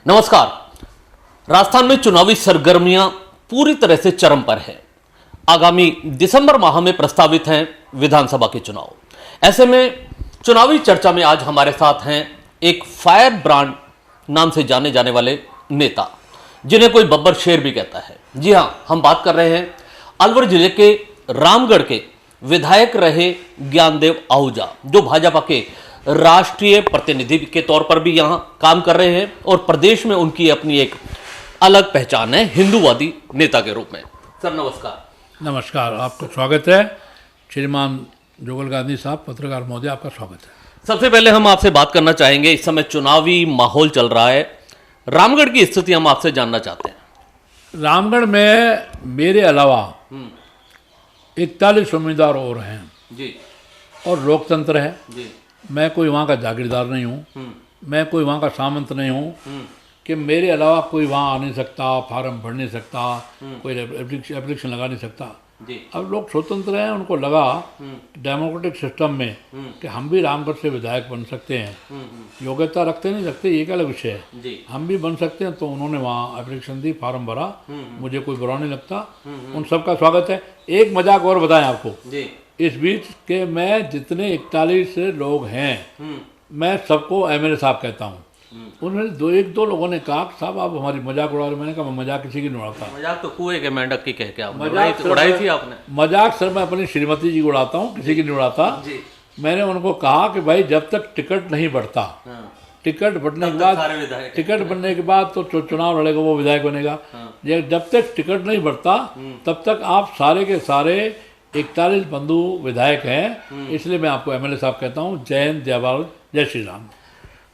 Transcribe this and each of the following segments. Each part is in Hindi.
नमस्कार। राजस्थान में चुनावी सरगर्मियां पूरी तरह से चरम पर है। आगामी दिसंबर माह में प्रस्तावित हैं विधानसभा के चुनाव। ऐसे में चुनावी चर्चा में आज हमारे साथ हैं एक फायर ब्रांड नाम से जाने जाने वाले नेता, जिन्हें कोई बब्बर शेर भी कहता है। जी हां, हम बात कर रहे हैं अलवर जिले के रामगढ़ के विधायक रहे ज्ञानदेव आहूजा, जो भाजपा के राष्ट्रीय प्रतिनिधि के तौर पर भी यहां काम कर रहे हैं और प्रदेश में उनकी अपनी एक अलग पहचान है हिंदूवादी नेता के रूप में। सर नमस्कार। नमस्कार, आपका स्वागत है। श्रीमान जोगल गांधी साहब, पत्रकार महोदय, आपका स्वागत है। सबसे पहले हम आपसे बात करना चाहेंगे, इस समय चुनावी माहौल चल रहा है, रामगढ़ की स्थिति हम आपसे जानना चाहते हैं। रामगढ़ में मेरे अलावा 41 उम्मीदवार और हैं जी, और लोकतंत्र है। जी, मैं कोई वहाँ का जागीरदार नहीं हूँ, मैं कोई वहाँ का सामंत नहीं हूँ कि मेरे अलावा कोई वहाँ आ नहीं सकता, फार्म भर नहीं सकता, कोई एप्लीकेशन लगा नहीं सकता। जी, अब लोग स्वतंत्र हैं, उनको लगा डेमोक्रेटिक सिस्टम में कि हम भी रामगढ़ से विधायक बन सकते हैं। योग्यता रखते नहीं रखते ये एक अलग विषय है, जी, हम भी बन सकते हैं। तो उन्होंने वहाँ एप्लीकेशन दी, फार्म भरा, मुझे कोई बुरा नहीं लगता, उन सबका स्वागत है। एक मजाक और बताएं आपको, जी, इस बीच के मैं जितने 41 लोग हैं मैं सबको एमएलए साहब कहता हूँ। उन्होंने एक दो लोगों ने कहा कि साहब आप हमारी मजाक उड़ा रहे। मैंने कहा मैं मजाक किसी की नहीं उड़ाता। मजाक तो कुएं के मेंढक की कह के आपने मजाक उड़ाई थी आपने। मजाक सर मैं अपनी श्रीमती जी को उड़ाता हूँ, किसी की नहीं उड़ाता। जी, मैंने उनको कहा कि भाई जब तक टिकट नहीं बढ़ता, हाँ, टिकट बढ़ने के सारे बाद विधायक टिकट बनने के बाद तो चुनाव लड़ेगा, वो विधायक बनेगा। ये जब तक टिकट नहीं बढ़ता तब तक आप सारे के सारे 41 बंधु विधायक हैं, इसलिए मैं आपको एमएलए साहब कहता हूँ। जय हिंद, जय भारत, जय श्री राम।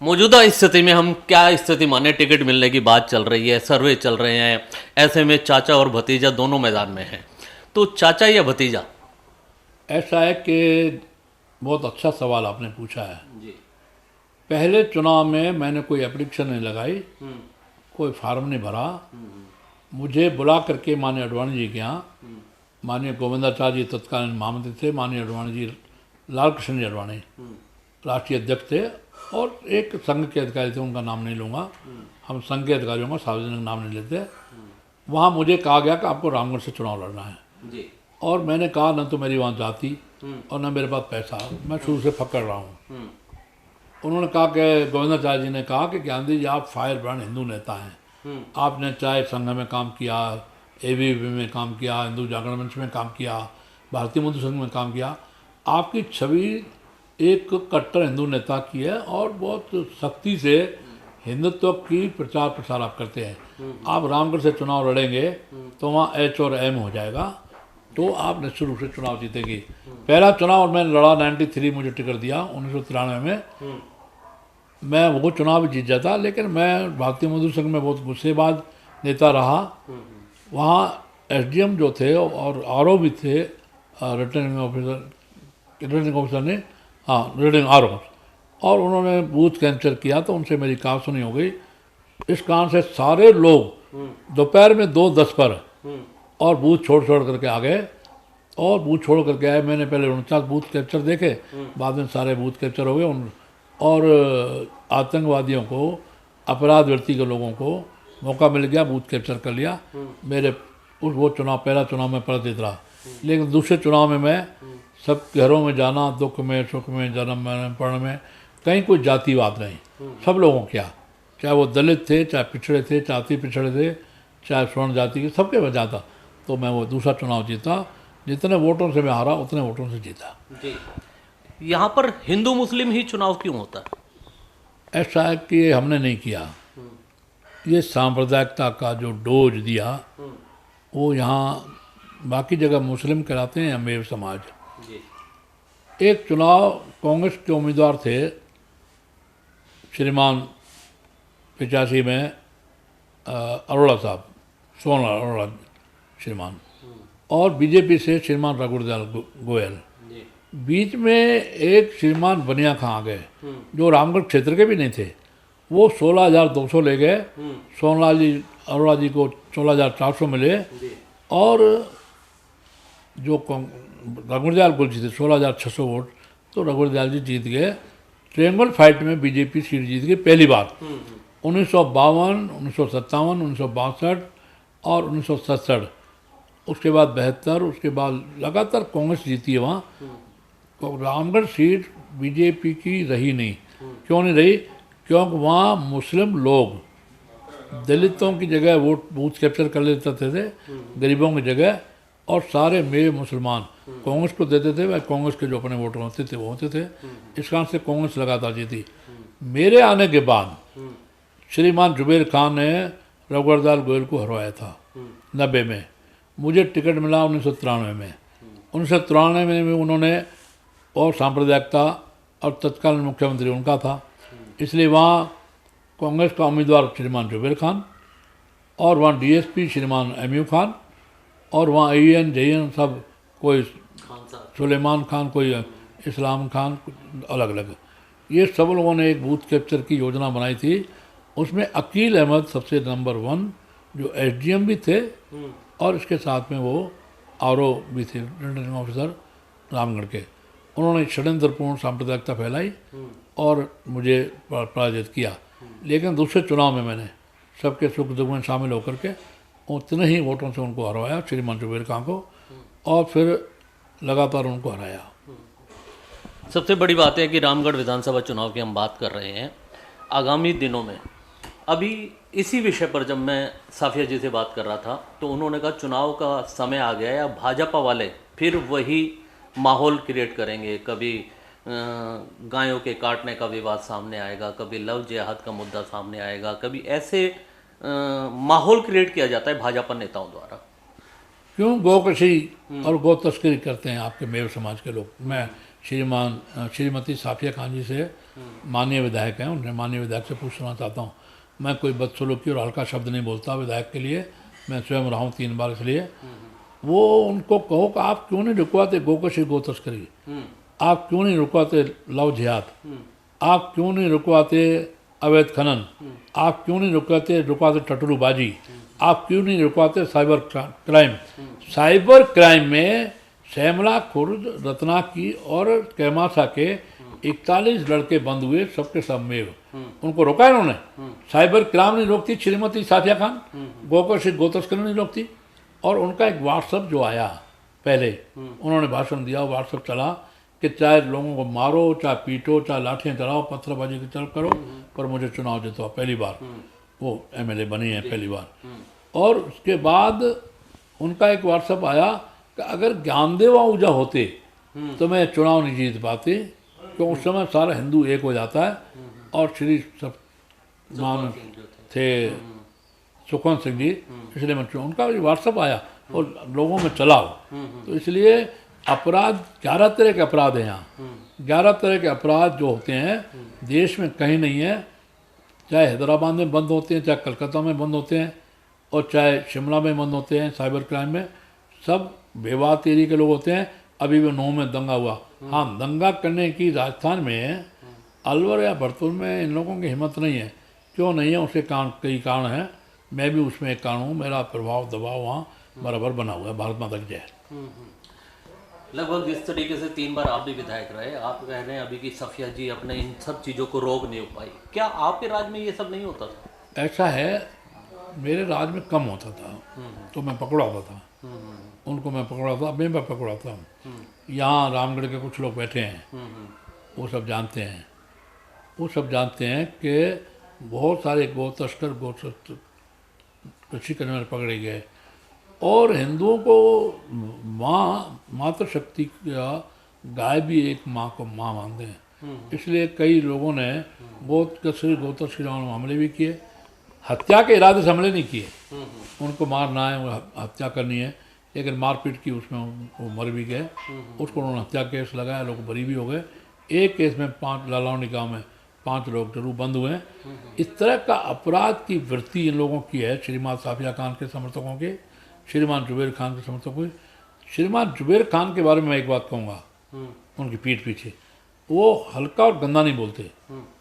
मौजूदा स्थिति में हम क्या स्थिति माने, टिकट मिलने की बात चल रही है, सर्वे चल रहे हैं, ऐसे में चाचा और भतीजा दोनों मैदान में हैं, तो चाचा या भतीजा? ऐसा है कि बहुत अच्छा सवाल आपने पूछा है। जी, पहले चुनाव में मैंने कोई एप्लीकेशन नहीं लगाई, कोई फार्म नहीं भरा। मुझे बुला करके माननीय अडवाणी जी के यहाँ, माननीय गोविंदाचार्य जी तत्कालीन महामंत्री थे, माननीय अडवाणी जी लाल कृष्ण जी अडवाणी राष्ट्रीय अध्यक्ष थे, और एक संघ के अधिकारी थे, उनका नाम नहीं लूँगा, हम संघ के अधिकारियों का सार्वजनिक नाम नहीं लेते। वहाँ मुझे कहा गया कि आपको रामगढ़ से चुनाव लड़ना है, जी, और मैंने कहा न तो मेरी वहाँ जाति और न मेरे पास पैसा, मैं शुरू से पकड़ रहा हूँ। उन्होंने कहा कि गोविंदाचार्य जी ने कहा कि गांधी जी आप फायर ब्रांड हिंदू नेता हैं, आपने चाहे संघ में काम किया, एबीवीपी में काम किया, हिंदू जागरण मंच में काम किया, भारतीय मजदूर संघ में काम किया, आपकी छवि एक कट्टर हिंदू नेता की है और बहुत सख्ती से हिंदुत्व की प्रचार प्रसार आप करते हैं। आप रामगढ़ से चुनाव लड़ेंगे तो वहाँ एच और एम हो जाएगा, तो आप निश्चित रूप से चुनाव जीतेंगे। पहला चुनाव मैंने लड़ा 93, मुझे टिकट दिया 1993 में, मैं वो चुनाव भी जीत जाता, लेकिन मैं भारतीय मजदूर संघ में बहुत गुस्सेबाज नेता रहा। वहाँ एसडीएम जो थे और आरओ भी थे, रिटर्निंग ऑफिसर ने, हाँ रिटर्निंग आरओ, और उन्होंने बूथ कैंसिल किया तो उनसे मेरी काफसुनी हो गई। इस कारण से सारे लोग दोपहर में 2:10 पर और बूथ छोड़ करके आ गए, और बूथ छोड़ करके आए। मैंने पहले 49 बूथ कैप्चर देखे, बाद में सारे बूथ कैप्चर हो गए, और आतंकवादियों को, अपराध वृत्ति के लोगों को मौका मिल गया, बूथ कैप्चर कर लिया। मेरे वो चुनाव, पहला चुनाव में पराजित रहा, लेकिन दूसरे चुनाव में मैं सब घरों में जाना, दुख में, सुख में, जन्म में, पढ़ने में, कहीं कोई जातिवाद नहीं, सब लोगों क्या, चाहे वो दलित थे, चाहे पिछड़े थे, चाहे अति पिछड़े थे, चाहे स्वर्ण जाति के, सबके में जाता। तो मैं वो दूसरा चुनाव जीता, जितने वोटों से मैं हारा उतने वोटों से जीता। जी। यहाँ पर हिंदू मुस्लिम ही चुनाव क्यों होता है? ऐसा है कि हमने नहीं किया, ये सांप्रदायिकता का जो डोज दिया वो यहाँ बाकी जगह मुस्लिम कहलाते हैं, अमेर समाज। जी। एक चुनाव कांग्रेस के उम्मीदवार थे श्रीमान 85 में अरोड़ा साहब, सोनलाल अरोड़ा श्रीमान, और बीजेपी से श्रीमान रघुदयाल गोयल। बीच में एक श्रीमान बनिया खां आ गए, जो रामगढ़ क्षेत्र के भी नहीं थे, वो 16,200 ले गए। सोनलाल जी अरोड़ा जी को 16,400 मिले, और जो रघुदयाल गोयल जी थे 16,600 वोट, तो रघुदयाल जी जीत गए। ट्रायंगल फाइट में बीजेपी सीट जीत गई पहली बार। 1952, 1957, 1962 और 1967, उसके बाद 72, उसके बाद लगातार कांग्रेस जीती है वहाँ। तो रामगढ़ सीट बीजेपी की रही नहीं। क्यों नहीं रही? क्योंकि वहाँ मुस्लिम लोग दलितों की जगह वोट बूथ कैप्चर कर लेते थे, गरीबों की जगह, और सारे मेरे मुसलमान कांग्रेस को देते थे। वह कांग्रेस के जो अपने वोटर होते थे वो होते थे। इस कारण से कांग्रेस लगातार जीती। मेरे आने के बाद श्रीमान जुबेर खान ने रघुवरदास गोयल को हरवाया था 90 में। मुझे टिकट मिला 1993 में। 1993 में उन्होंने, और सांप्रदायिकता, और तत्कालीन मुख्यमंत्री उनका था, इसलिए वहाँ कांग्रेस का उम्मीदवार श्रीमान जुबेर खान, और वहाँ डीएसपी श्रीमान एमयू खान, और वहाँ AN JN सब, कोई सुलेमान खान, कोई इस्लाम खान, अलग अलग। ये सब लोगों ने एक बूथ कैप्चर की योजना बनाई थी। उसमें अकील अहमद सबसे नंबर 1, जो SDM भी थे, और इसके साथ में वो RO भी थे, रिटर्निंग ऑफिसर रामगढ़ के। उन्होंने षड्यंत्रपूर्ण सांप्रदायिकता फैलाई और मुझे पराजित किया। लेकिन दूसरे चुनाव में मैंने सबके सुख दुख में शामिल होकर के उतने ही वोटों से उनको हरवाया, श्रीमान जुबेर खान को, और फिर लगातार उनको हराया। सबसे बड़ी बात है कि रामगढ़ विधानसभा चुनाव की हम बात कर रहे हैं। आगामी दिनों में, अभी इसी विषय पर जब मैं साफिया जी से बात कर रहा था तो उन्होंने कहा चुनाव का समय आ गया है, अब भाजपा वाले फिर वही माहौल क्रिएट करेंगे। कभी गायों के काटने का विवाद सामने आएगा, कभी लव जिहाद का मुद्दा सामने आएगा, कभी ऐसे माहौल क्रिएट किया जाता है भाजपा नेताओं द्वारा। क्यों गौकशी और गौ तस्करी करते हैं आपके मेव समाज के लोग। मैं श्रीमती साफिया खान जी से, माननीय विधायक हैं, उन्हें माननीय विधायक से पूछना चाहता हूँ। मैं कोई बदसलूकी और हल्का शब्द नहीं बोलता विधायक के लिए, मैं स्वयं रहा हूँ 3 बार, इसलिए वो उनको कहो कि आप क्यों नहीं रुकवाते गौकशी गौ तस्करी, आप क्यों नहीं रुकवाते लव जिहाद, आप क्यों नहीं रुकवाते अवैध खनन, आप क्यों नहीं रुकवाते टटरूबाजी, आप क्यों नहीं रुकवाते साइबर क्राइम। साइबर क्राइम में श्यामला खुर्द, रत्नाकी और कैमासा के 41 लड़के बंद हुए, सबके सब मेव। उनको रोका इन्होंने। साइबर क्राइम नहीं रोकती श्रीमती साफिया खान, गौकशी गौ तस्करी नहीं रोकती। और उनका एक व्हाट्सअप जो आया पहले, उन्होंने भाषण दिया, व्हाट्सअप चला कि चाहे लोगों को मारो, चाहे पीटो, चाहे लाठियाँ चलाओ, पत्थरबाजी की तरफ करो, पर मुझे चुनाव जितवाओ। पहली बार वो MLA बनी है, पहली बार। और उसके बाद उनका एक व्हाट्सअप आया कि अगर ज्ञानदेव आहूजा होते तो मैं चुनाव नहीं जीत पाती, क्योंकि उस समय सारा हिंदू एक हो जाता है। और श्री सब मान थे सुखवंत सिंह जी, इसलिए मैं उनका व्हाट्सअप आया और लोगों में चलाओ। तो इसलिए अपराध 11 तरह के अपराध हैं यहाँ। 11 तरह के अपराध जो होते हैं देश में कहीं नहीं है। चाहे हैदराबाद में बंद होते हैं, चाहे कलकत्ता में बंद होते हैं, और चाहे शिमला में बंद होते हैं साइबर क्राइम में, सब बेवा तेरी के लोग होते हैं। अभी भी 9 में दंगा हुआ। हाँ, दंगा करने की राजस्थान में अलवर या भरतपुर में इन लोगों की हिम्मत नहीं है। क्यों नहीं है? उसके कारण कई कारण हैं। मैं भी उसमें एक कारण हूँ। मेरा प्रभाव दबाव वहाँ बराबर बना हुआ है। भारत माता की जय। लगभग जिस तरीके से 3 बार आप भी विधायक रहे, आप कह रहे हैं अभी की सफिया जी अपने इन सब चीज़ों को रोक नहीं पाई। क्या आपके राज में ये सब नहीं होता था? ऐसा है, मेरे राज में कम होता था तो मैं पकड़ाता था उनको, मैं पकड़ाता, अब मैं पकड़ाता हूँ। यहाँ रामगढ़ के कुछ लोग बैठे हैं, वो सब जानते हैं, वो सब जानते हैं कि बहुत सारे गौ तस्कर, कृषि करने वाले पकड़े गए। और हिंदुओं को मातृशक्ति का, गाय भी एक माँ को माँ मानते हैं। इसलिए कई लोगों ने गौ तस्करी हमले भी किए। हत्या के इरादे से हमले नहीं किए, उनको मारना है, हत्या करनी है, लेकिन मारपीट की, उसमें वो मर भी गए। उसको उन्होंने हत्या केस लगाया, लोग बरी भी हो गए। एक केस में 5 लालौनी गाँव में 5 लोग जरूर बंद हुए हैं। इस तरह का अपराध की वृत्ति इन लोगों की है, श्रीमान साफिया खान के समर्थकों के, श्रीमान जुबेर खान के समर्थकों की। श्रीमान जुबेर खान के बारे में मैं एक बात कहूँगा, उनकी पीठ पीछे वो हल्का और गंदा नहीं बोलते।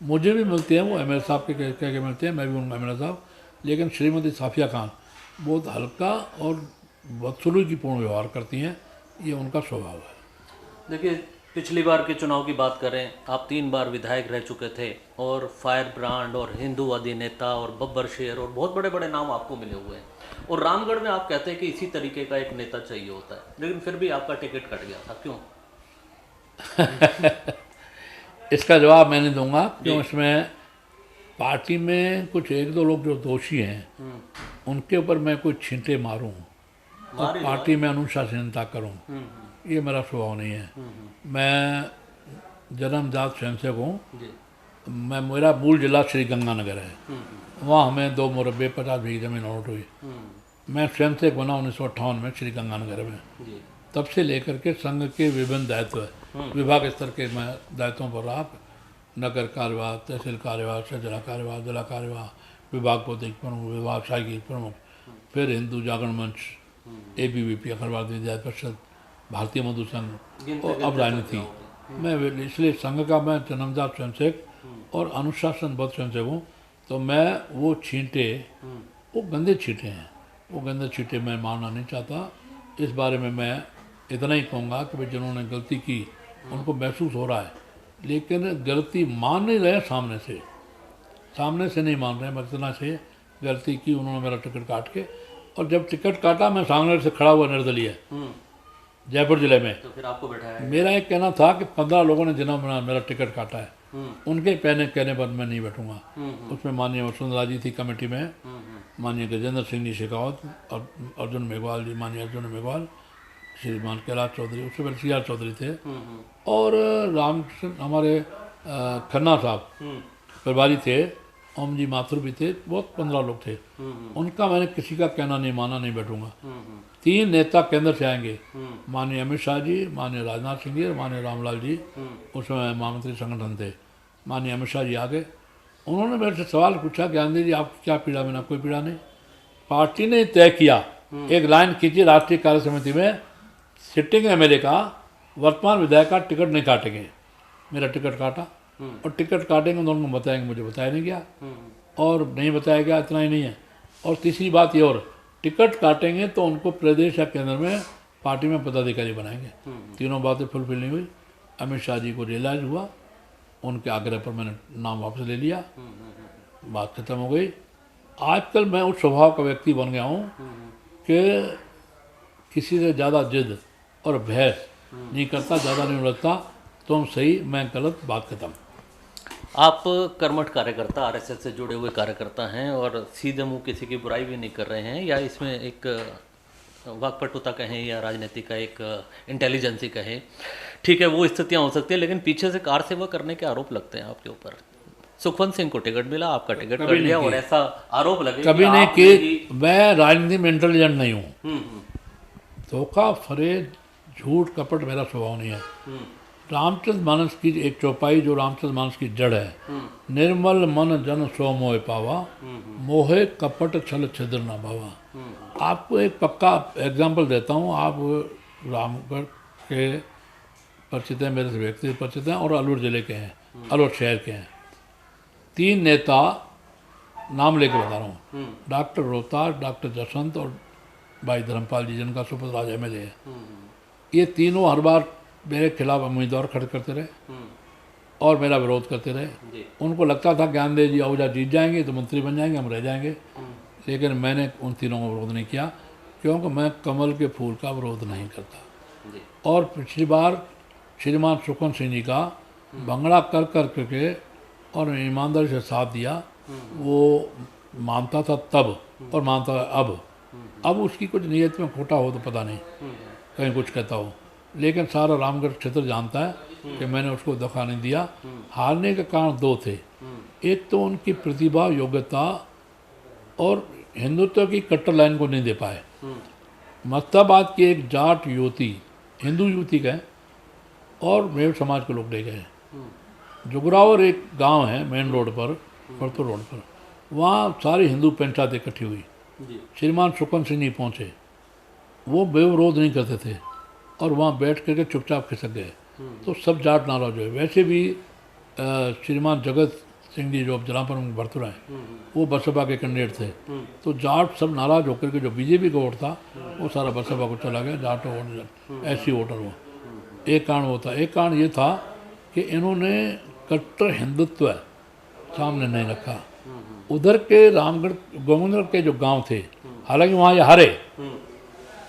मुझे भी मिलते हैं वो, MLA साहब के कह के मिलते हैं, मैं भी उनका MLA साहब। लेकिन श्रीमती साफिया खान बहुत हल्का और बदसलूकी पूर्ण व्यवहार करती हैं, ये उनका स्वभाव है। देखिए, पिछली बार के चुनाव की बात करें, आप 3 बार विधायक रह चुके थे और फायर ब्रांड और हिंदूवादी नेता और बब्बर शेर और बहुत बड़े बड़े नाम आपको मिले हुए हैं, और रामगढ़ में आप कहते हैं कि इसी तरीके का एक नेता चाहिए होता है, लेकिन फिर भी आपका टिकट कट गया था, क्यों? इसका जवाब मैं नहीं दूंगा, क्यों? इसमें पार्टी में कुछ एक दो लोग जो दोषी हैं उनके ऊपर मैं कोई छींटे मारूं और पार्टी में अनुशासनता करूं, ये मेरा स्वभाव नहीं है। मैं जन्मजात स्वयंसेवक हूँ। मेरा मूल जिला श्री गंगानगर है। वहाँ हमें 2 मुरब्बे 50 बीघे जमीन अलॉट हुई। मैं स्वयंसेवक बना 1958 में श्री गंगानगर में। तब से लेकर के संघ के विभिन्न दायित्व विभाग स्तर के मैं दायित्वों पर रहा। नगर कार्यवाह, तहसील कार्यवाह, जिला कार्यवाह, जिला कार्यवाह, विभाग पौधिक प्रमुख, विभाग साइकिल प्रमुख, फिर हिंदू जागरण मंच, ABVP अखिल विद्यार्थी परिषद, भारतीय मधु संघ और अब राजनीति। मैं इसलिए संघ का मैं जन्मजात स्वयंसेवक और अनुशासनबद्ध स्वयंसेवक हूँ। तो मैं वो छींटे, वो गंदे छींटे हैं, वो गंदे छींटे मैं मानना नहीं चाहता। इस बारे में मैं इतना ही कहूँगा कि भाई जिन्होंने गलती की उनको महसूस हो रहा है, लेकिन गलती मान नहीं रहे सामने से नहीं मान रहे। मकसना से गलती की उन्होंने मेरा टिकट काट के, और जब टिकट काटा मैं सामने से खड़ा हुआ निर्दलीय जयपुर जिले में, तो फिर आपको बैठाया? मेरा एक कहना था कि 15 लोगों ने जिन्होंने मेरा टिकट काटा है उनके कहने पर मैं नहीं बैठूंगा। उसमें माननीय वसुंधरा जी थी कमेटी में, माननीय गजेंद्र सिंह जी शेखावत और अर्जुन मेघवाल जी, माननीय अर्जुन मेघवाल, श्रीमान कैलाश चौधरी, उससे पहले CR चौधरी थे, और रामकृष्ण हमारे खन्ना साहब प्रभारी थे, ओम जी माथुर भी थे, बहुत 15 लोग थे। उनका मैंने किसी का कहना नहीं माना, नहीं बैठूंगा। 3 नेता केंद्र से आएंगे, माननीय अमित शाह जी, माननीय राजनाथ सिंह जी और माननीय रामलाल जी, उसमें महामंत्री संगठन थे। माननीय अमित शाह जी आ गए, उन्होंने मेरे से सवाल पूछा, गांधी जी आप क्या पीड़ा? मैंने कोई पीड़ा नहीं। पार्टी ने तय किया, एक लाइन खींची राष्ट्रीय कार्य समिति में, सिटिंग MLA का वर्तमान विधायक का टिकट नहीं काटेंगे। मेरा टिकट काटा, और टिकट काटेंगे तो उनको बताएंगे, मुझे बताया नहीं गया, और नहीं बताया गया। इतना ही नहीं है, और तीसरी बात ये, और टिकट काटेंगे तो उनको प्रदेश या केंद्र में पार्टी में पदाधिकारी बनाएंगे। तीनों बातें फुलफिल नहीं हुई। अमित शाह जी को रियलाइज हुआ, उनके आग्रह पर मैंने नाम वापस ले लिया, बात खत्म हो गई। आजकल मैं उस स्वभाव का व्यक्ति बन गया हूँ कि किसी से ज़्यादा जिद और बहस नहीं करता, ज़्यादा नहीं उलझता, तुम सही मैं गलत, बात खत्म। आप कर्मठ कार्यकर्ता, RSS से जुड़े हुए कार्यकर्ता हैं, और सीधे मुंह किसी की बुराई भी नहीं कर रहे हैं, या इसमें एक वाकपटुता कहें या राजनीति का एक इंटेलिजेंसी कहें, ठीक है, वो स्थितियां हो सकती है, लेकिन पीछे से कार सेवा करने के आरोप लगते हैं आपके ऊपर। सुखवंत सिंह को टिकट मिला, आपका टिकट कट गया, और ऐसा आरोप लगे कभी नहीं कि मैं राजनीति में इंटेलिजेंट नहीं हूँ। धोखा, फरेब, झूठ, कपट मेरा स्वभाव नहीं है। रामचंद्र मानस की एक चौपाई जो रामचंद्र मानस की जड़ है, निर्मल मन जन सो मोह पावा, मोहे कपट छल छिद्र न भावा। आपको एक पक्का एग्जाम्पल देता हूँ। आप रामगढ़ के परिचित हैं, मेरे से व्यक्ति परिचित हैं, और अलवर जिले के हैं, अलवर शहर के हैं। 3 नेता नाम लेके बता रहा हूँ, डॉक्टर रोहतास, डॉक्टर जसवंत और भाई धर्मपाल जी, जिनका सुपुत्र आज MLA है। ये तीनों हर बार मेरे खिलाफ उम्मीदवार खड़े करते रहे और मेरा विरोध करते रहे। उनको लगता था ज्ञानदेव जी आहूजा जीत जाएंगे तो मंत्री बन जाएंगे, हम रह जाएंगे, लेकिन मैंने उन तीनों का विरोध नहीं किया, क्योंकि मैं कमल के फूल का विरोध नहीं करता। और पिछली बार श्रीमान सुखवंत सिंह जी का भंगड़ा कर के और ईमानदारी से साथ दिया, वो मानता था तब और मानता है अब उसकी कुछ नीयत में खोटा हो तो पता नहीं, कहीं कुछ कहता हो, लेकिन सारा रामगढ़ क्षेत्र जानता है कि मैंने उसको दखा नहीं दिया। हारने के कारण 2 थे, एक तो उनकी प्रतिभा, योग्यता और हिंदुत्व की कट्टर लाइन को नहीं दे पाए। मस्ताबाद की एक जाट युवती, हिंदू युवती गए और मेरे समाज के लोग ले गए। जुगरावर एक गांव है मेन रोड पर, फरतुर रोड पर, वहाँ सारी हिंदू पंचायत इकट्ठी हुई। श्रीमान सुखवंत सिंह जी पहुँचे, वो बेविरोध नहीं करते थे और वहाँ बैठ करके चुपचाप खिसक गए, तो सब जाट नाराज हुए। वैसे भी श्रीमान जगत सिंह जी जो अब जलापुर में भरतुर हैं, वो बसपा के कैंडिडेट थे, तो जाट सब नाराज होकर के जो BJP का वोट था वो सारा बसपा को चला गया, जाट वोट SC वोटर हुआ। एक कारण वो था। एक कारण ये था कि इन्होंने कट्टर हिंदुत्व सामने नहीं रखा। उधर के रामगढ़ गोविंदगढ़ के जो गांव थे, हालांकि वहाँ ये हारे,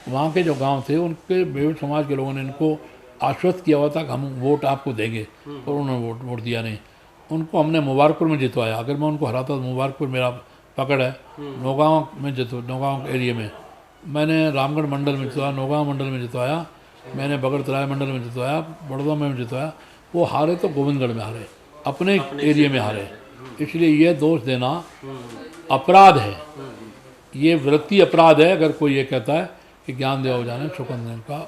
वहाँ के जो गांव थे उनके बेवड़ समाज के लोगों ने इनको आश्वस्त किया हुआ था कि हम वोट आपको देंगे, और उन्होंने वोट दिया नहीं। उनको हमने मुबारकपुर में जितवाया। अगर मैं उनको हराता तो मुबारकपुर मेरा पकड़ है। नौगांव में नौगांव एरिया में मैंने रामगढ़ मंडल में जितवाया, नौगांव मंडल में जितवाया, मैंने बगड़तराय मंडल में जितवाया, बड़ौदा में जितवाया। वो हारे तो गोविंदगढ़ में हारे, अपने एरिया में हारे। इसलिए ये दोष देना अपराध है, ये वृत्ति अपराध है। अगर कोई ये कहता है कि ज्ञानदेव आहूजा ने शोकंदन का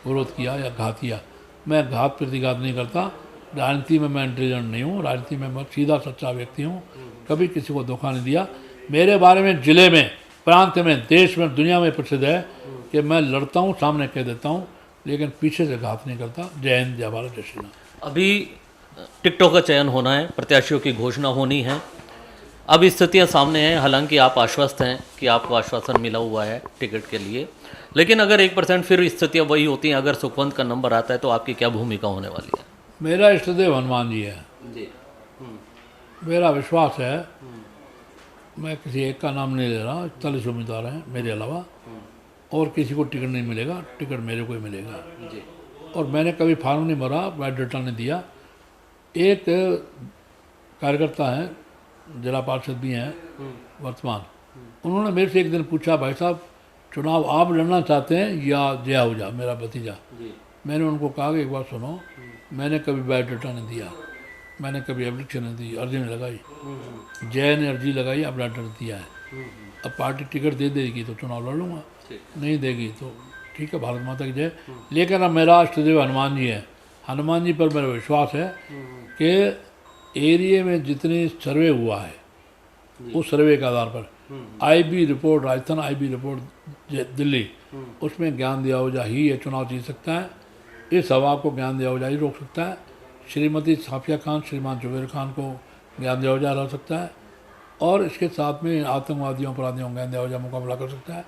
विरोध किया या घात किया, मैं घात प्रतिघात नहीं करता। राजनीति में मैं इंटेलिजेंट नहीं हूँ, राजनीति में मैं सीधा सच्चा व्यक्ति हूँ, कभी किसी को धोखा नहीं दिया। मेरे बारे में जिले में, प्रांत में, देश में, दुनिया में प्रसिद्ध है कि मैं लड़ता हूँ, सामने कह देता हूँ, लेकिन पीछे से घात नहीं करता। जय हिंद, जय भारत, जय श्री राम। अभी टिकटों का चयन होना है, प्रत्याशियों की घोषणा होनी है। अब स्थितियां सामने हैं, हालांकि आप आश्वस्त हैं कि आपको आश्वासन मिला हुआ है टिकट के लिए, लेकिन अगर 1% फिर स्थितियां वही होती हैं, अगर सुखवंत का नंबर आता है तो आपकी क्या भूमिका होने वाली है? मेरा इष्टदेव हनुमान जी है जी। मेरा विश्वास है। मैं किसी एक का नाम नहीं ले रहा, 40 उम्मीदवार हैं मेरे अलावा, और किसी को टिकट नहीं मिलेगा, टिकट मेरे को ही मिलेगा। जी। और मैंने कभी फार्म नहीं भरा, बायोडाटा नहीं दिया। एक कार्यकर्ता हैं, जिला पार्षद भी हैं वर्तमान, उन्होंने मेरे से एक दिन पूछा, भाई साहब चुनाव आप लड़ना चाहते हैं या जय आहूजा, मेरा भतीजा? मैंने उनको कहा कि एक बात सुनो, मैंने कभी बायोडाटा नहीं दिया, मैंने कभी एप्लीकेशन नहीं दी, अर्जी नहीं लगाई। जय ने अर्जी लगाई, अब बायोडाटा दिया है। अब पार्टी टिकट दे देगी तो चुनाव लड़ लूँगा, नहीं देगी तो ठीक है, भारत माता की जय। लेकिन अब मेरा इष्टदेव हनुमान जी है। हनुमान जी पर मेरा विश्वास है कि एरिया में जितनी सर्वे हुआ है, उस सर्वे के आधार पर IB report, Rajasthan IB report Delhi, उसमें ज्ञानदेव आहूजा ही ये चुनाव जीत सकता है। इस हवा को ज्ञानदेव आहूजा ही रोक सकता है। श्रीमती साफिया खान, श्रीमान जुबेर खान को ज्ञानदेव आहूजा हरा सकता है, और इसके साथ में आतंकवादियों, अपराधियों ज्ञानदेव आहूजा मुकाबला कर सकता है।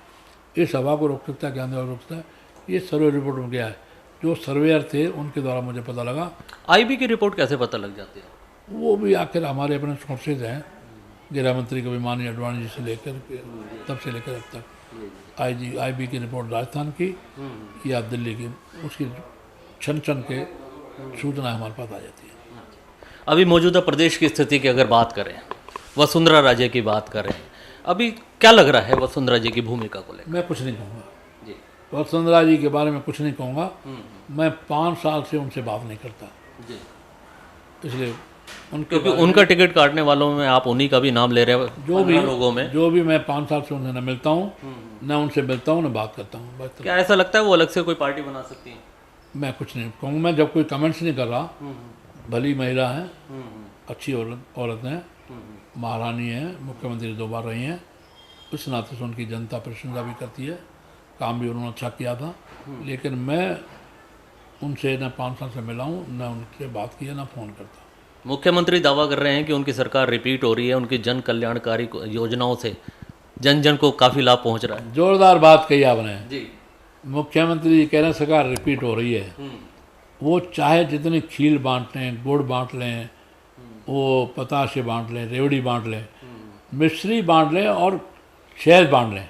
इस हवा को रोक सकता है, ज्ञानदेव आहूजा रोक सकता है। ये सर्वे रिपोर्ट में गया है, जो सर्वेयर थे उनके द्वारा मुझे पता लगा। आईबी की रिपोर्ट कैसे पता लग जाती है? वो भी आखिर हमारे अपने सोर्सेज हैं, गृह मंत्री कभी माननीय अडवाणी जी से लेकर के तब से लेकर अब तक आईबी की रिपोर्ट राजस्थान की या दिल्ली की, उसकी छन छन के सूचना हमारे पास आ जाती है। अभी मौजूदा प्रदेश की स्थिति की अगर बात करें, वसुंधरा राजे की बात करें, अभी क्या लग रहा है वसुंधरा जी की भूमिका को लेकर? मैं कुछ नहीं कहूँगा वसुंधरा जी के बारे में, कुछ नहीं कहूँगा। मैं 5 साल से उनसे बात नहीं करता, इसलिए उनके क्योंकि उनका टिकट काटने वालों में आप उन्हीं का भी नाम ले रहे हैं। जो भी लोगों में जो भी मैं 5 साल से उनसे न मिलता हूँ, न उनसे मिलता हूँ, न बात करता हूँ, बस। क्या ऐसा लगता है वो अलग से कोई पार्टी बना सकती है? मैं कुछ नहीं कहूँगा। मैं जब कोई कमेंट्स नहीं कर रहा, भली महिला है, अच्छी औरत है, महारानी है, मुख्यमंत्री 2 बार रही हैं, उस नाते से उनकी जनता प्रशंसा भी करती है, काम भी उन्होंने अच्छा किया था। लेकिन मैं उनसे न 5 साल से मिला हूँ, न उनसे बात की है, न फ़ोन करता। मुख्यमंत्री दावा कर रहे हैं कि उनकी सरकार रिपीट हो रही है, उनकी जन कल्याणकारी योजनाओं से जन जन को काफ़ी लाभ पहुंच रहा है। जोरदार बात कही आपने जी। मुख्यमंत्री जी कह रहे हैं सरकार रिपीट हो रही है। वो चाहे जितनी खीर बांट लें, गुड़ बांट लें, वो पताशे बांट लें, रेवड़ी बांट लें, मिश्री बांट लें और शहद बांट लें,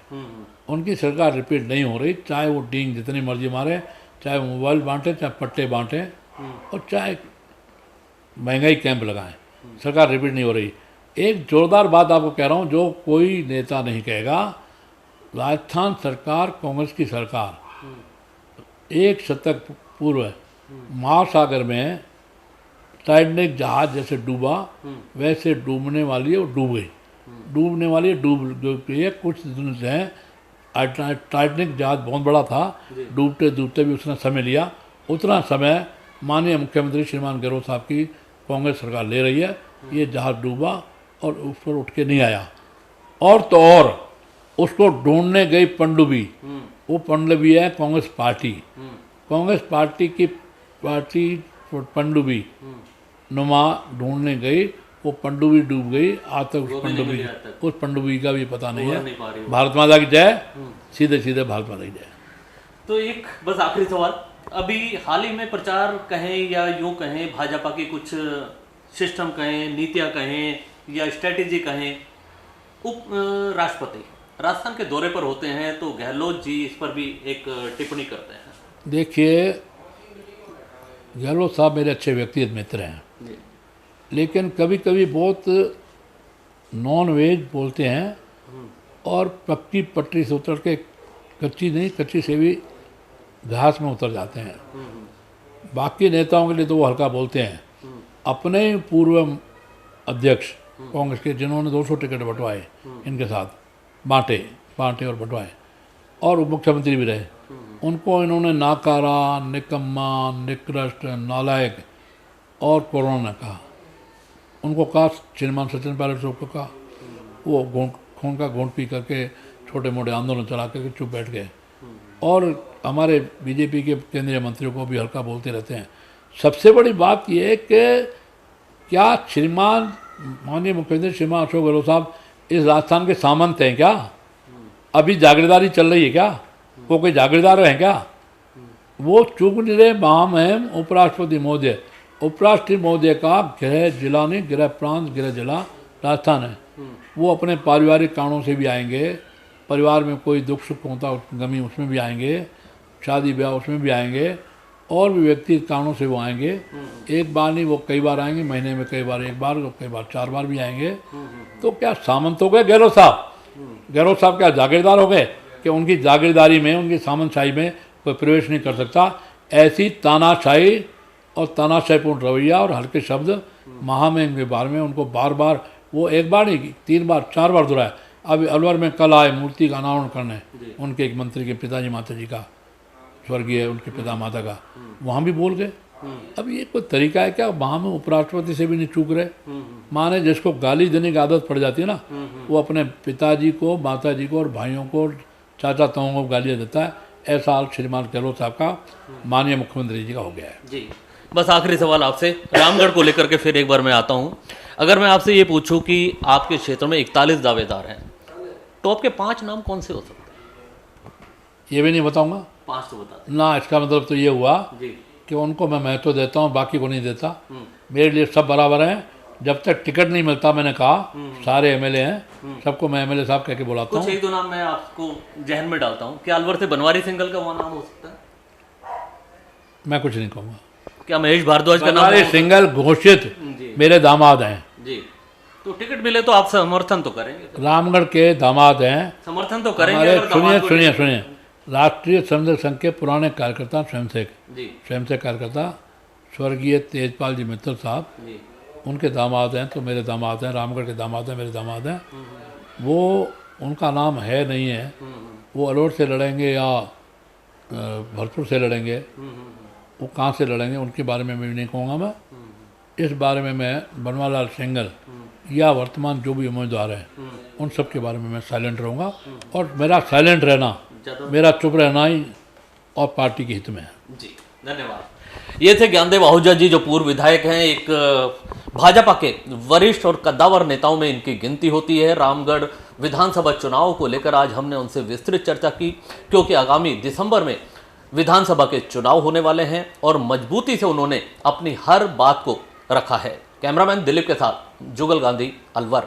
उनकी सरकार रिपीट नहीं हो रही। चाहे वो डींग जितनी मर्जी मारे, चाहे मोबाइल बांटे, चाहे पट्टे बांटें, और चाहे महंगाई कैंप लगाएं, सरकार रिपीट नहीं हो रही। एक जोरदार बात आपको कह रहा हूँ, जो कोई नेता नहीं कहेगा। राजस्थान सरकार, कांग्रेस की सरकार, 1 शतक पूर्व महासागर में टाइटैनिक जहाज जैसे डूबा, वैसे डूबने वाली है, वो डूब गई, डूबने वाली है, डूब गई है। कुछ दिन से टाइटैनिक जहाज बहुत बड़ा था, डूबते डूबते भी उसने समय लिया। उतना समय माननीय मुख्यमंत्री श्रीमान गहलोत साहब की कांग्रेस सरकार ले रही है। ये जहाज डूबा और ऊपर उठ के नहीं आया, और तो और उसको ढूंढने गई पनडुब्बी, वो पनडुब्बी है कांग्रेस पार्टी। कांग्रेस पार्टी की पनडुब्बी नुमा ढूंढने गई, वो पनडुब्बी डूब गई। आज तक उस पनडुब्बी का भी पता नहीं है। भारत माता की जय, सीधे सीधे भारत माता की जय। तो एक बस आखिरी सवाल अभी हाल ही में प्रचार कहें या यूँ कहें, भाजपा की कुछ सिस्टम कहें, नीतियाँ कहें या स्ट्रेटेजी कहें, राष्ट्रपति राजस्थान के दौरे पर होते हैं तो गहलोत जी इस पर भी एक टिप्पणी करते हैं। देखिए, गहलोत साहब मेरे अच्छे व्यक्तिगत मित्र हैं, जी। लेकिन कभी कभी बहुत नॉन वेज बोलते हैं और पक्की पटरी से उतर के कच्ची नहीं, कच्ची से भी घास में उतर जाते हैं। बाकी नेताओं के लिए तो वो हल्का बोलते हैं। अपने पूर्व अध्यक्ष कांग्रेस के, जिन्होंने 200 टिकट बंटवाए इनके साथ, बांटे और बंटवाए, और उप मुख्यमंत्री भी रहे, उनको इन्होंने नाकारा, निकम्मा, निकृष्ट, नालायक और कोरोना कहा। उनको कहा, श्रीमान सचिन पायलट साहब को कहा, वो खून का घूंट पी करके छोटे मोटे आंदोलन चला करके चुप बैठ गए। और हमारे बीजेपी के केंद्रीय मंत्रियों को भी हल्का बोलते रहते हैं। सबसे बड़ी बात यह है कि क्या श्रीमान माननीय मुख्यमंत्री श्रीमान अशोक गहलोत साहब इस राजस्थान के सामंत हैं क्या? अभी जागीरदारी चल रही है क्या? वो कोई जागीरदार हैं क्या? वो चूक नहीं रहे। महामहिम उपराष्ट्रपति महोदय का गृह जिला नहीं, गृह प्रांत, गृह जिला राजस्थान है। वो अपने पारिवारिक कारणों से भी आएंगे, परिवार में कोई दुख सुख होता गमी उसमें भी आएंगे, शादी ब्याह उसमें भी आएंगे, और भी व्यक्तिगत कारणों से वो आएंगे। एक बार नहीं, वो कई बार आएंगे, महीने में कई बार, एक बार, कई बार 4 बार भी आएंगे। तो क्या सामंत हो गए गहलोत साहब? गहलोत साहब क्या जागीरदार हो गए कि उनकी जागीरदारी में, उनकी सामंतशाही में कोई प्रवेश नहीं कर सकता? ऐसी तानाशाही और तानाशाहीपूर्ण रवैया और हल्के शब्द महामहिम के बारे में उनको बार बार, वो एक बार नहीं, 3 बार 4 बार दोहराया। अभी अलवर में कल आए मूर्ति का अनावरण करने, उनके एक मंत्री के पिताजी माता जी का, स्वर्गीय उनके पिता माता का, वहाँ भी बोल गए। अब ये कोई तरीका है क्या? वहाँ में उपराष्ट्रपति से भी नहीं चूक रहे। माने जिसको गाली देने की आदत पड़ जाती है ना, वो अपने पिताजी को, माता जी को और भाइयों को, चाचा ताओं को गालियाँ देता है। ऐसा हाल श्रीमान गहलोत साहब का माननीय मुख्यमंत्री जी का हो गया है। जी, बस आखिरी सवाल आपसे रामगढ़ को लेकर के फिर एक बार मैं आता हूँ। अगर मैं आपसे ये पूछूं कि आपके क्षेत्र में 41 दावेदार हैं, टॉप के 5 नाम कौन से हो सकते हैं? ये भी नहीं बताऊंगा। 5 तो बता दें ना, इसका मतलब तो ये हुआ जी कि उनको मैं महत्व देता हूँ, बाकी को नहीं देता। मेरे लिए सब बराबर हैं। जब तक टिकट नहीं मिलता, मैंने कहा सारे एमएलए हैं, सबको मैं एमएलए साहब कह के बुलाता कुछ हूँ। 1-2 नाम मैं आपको जहन में डालता हूँ। क्या अलवर से बनवारी सिंघल का वो नाम हो सकता है? मैं कुछ नहीं कहूँगा। क्या महेश भारद्वाज का नाम? बनवारी सिंघल घोषित जी मेरे दामाद हैं। जी, तो टिकट मिले तो आप समर्थन तो करेंगे? रामगढ़ के दामाद हैं। समर्थन तो करेंगे? हमारे अगर दामाद को सुनिए, राष्ट्रीय स्वयंसेवक संघ के पुराने कार्यकर्ता, स्वयंसेवक कार्यकर्ता स्वर्गीय तेजपाल जी मित्तल साहब, जी उनके दामाद हैं, तो मेरे दामाद हैं। रामगढ़ के दामाद हैं, मेरे दामाद हैं। वो, उनका नाम है नहीं है, वो अलवर से लड़ेंगे या भरतपुर से लड़ेंगे, वो कहाँ से लड़ेंगे उनके बारे में मैं नहीं कहूँगा। मैं इस बारे में मैं बनवारीलाल सिंघल या वर्तमान जो भी उम्मीदवार हैं उन सब के बारे में मैं साइलेंट रहूँगा। और मेरा साइलेंट रहना, मेरा चुप रहना ही और पार्टी के हित में है। जी, धन्यवाद। ये थे ज्ञानदेव आहूजा जी, जो पूर्व विधायक हैं। एक भाजपा के वरिष्ठ और कद्दावर नेताओं में इनकी गिनती होती है। रामगढ़ विधानसभा चुनाव को लेकर आज हमने उनसे विस्तृत चर्चा की, क्योंकि आगामी दिसंबर में विधानसभा के चुनाव होने वाले हैं और मजबूती से उन्होंने अपनी हर बात को रखा है। कैमरामैन दिलीप के साथ जुगल गांधी, अलवर।